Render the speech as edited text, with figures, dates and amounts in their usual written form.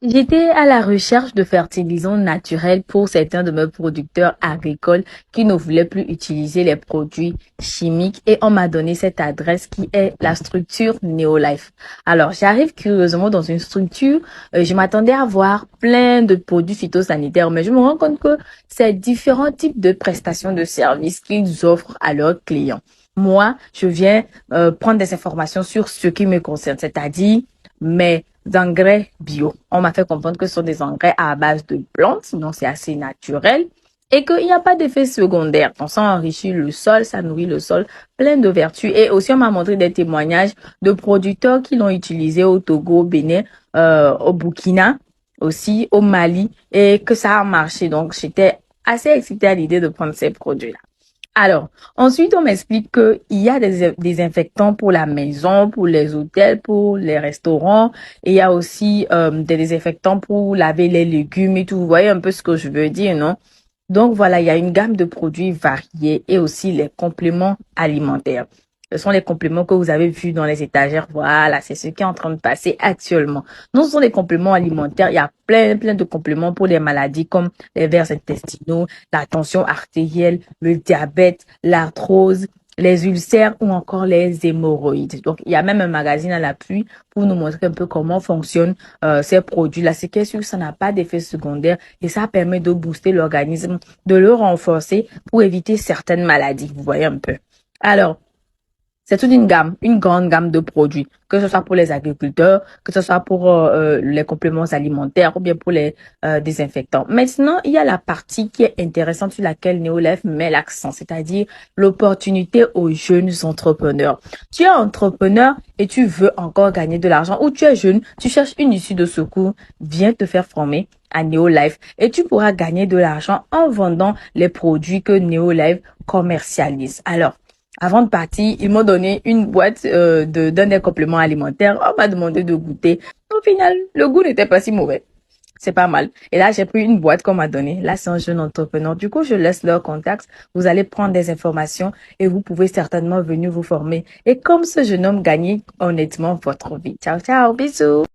J'étais à la recherche de fertilisants naturels pour certains de mes producteurs agricoles qui ne voulaient plus utiliser les produits chimiques et on m'a donné cette adresse qui est la structure Neolife. Alors, j'arrive curieusement dans une structure, je m'attendais à voir plein de produits phytosanitaires, mais je me rends compte que c'est différents types de prestations de services qu'ils offrent à leurs clients. Moi, je viens prendre des informations sur ce qui me concerne, c'est-à-dire mes engrais bio. On m'a fait comprendre que ce sont des engrais à base de plantes, donc c'est assez naturel et qu'il n'y a pas d'effet secondaire. Donc ça enrichit le sol, ça nourrit le sol, plein de vertus. Et aussi, on m'a montré des témoignages de producteurs qui l'ont utilisé au Togo, au Bénin, au Burkina, aussi au Mali, et que ça a marché. Donc, j'étais assez excitée à l'idée de prendre ces produits-là. Alors, ensuite, on m'explique qu'il y a des désinfectants pour la maison, pour les hôtels, pour les restaurants. Et il y a aussi des désinfectants pour laver les légumes et tout. Vous voyez un peu ce que je veux dire, non? Donc voilà, il y a une gamme de produits variés et aussi les compléments alimentaires. Ce sont les compléments que vous avez vus dans les étagères. Voilà, c'est ce qui est en train de passer actuellement. Non, ce sont des compléments alimentaires. Il y a plein de compléments pour les maladies comme les vers intestinaux, la tension artérielle, le diabète, l'arthrose, les ulcères ou encore les hémorroïdes. Donc, il y a même un magazine à l'appui pour nous montrer un peu comment fonctionnent ces produits-là. C'est que ça n'a pas d'effet secondaire et ça permet de booster l'organisme, de le renforcer pour éviter certaines maladies. Vous voyez un peu. Alors, c'est toute une grande gamme de produits, que ce soit pour les agriculteurs, que ce soit pour les compléments alimentaires ou bien pour les désinfectants. Maintenant, il y a la partie qui est intéressante sur laquelle Neolef met l'accent, c'est-à-dire l'opportunité aux jeunes entrepreneurs. Tu es entrepreneur et tu veux encore gagner de l'argent ou tu es jeune, tu cherches une issue de secours, viens te faire former à Neolife et tu pourras gagner de l'argent en vendant les produits que Neolife commercialise. Alors, avant de partir, ils m'ont donné une boîte d'un des compléments alimentaires. On m'a demandé de goûter. Au final, le goût n'était pas si mauvais. C'est pas mal. Et là, j'ai pris une boîte qu'on m'a donnée. Là, c'est un jeune entrepreneur. Du coup, je laisse leur contact. Vous allez prendre des informations et vous pouvez certainement venir vous former. Et comme ce jeune homme, gagner honnêtement votre vie. Ciao, ciao. Bisous.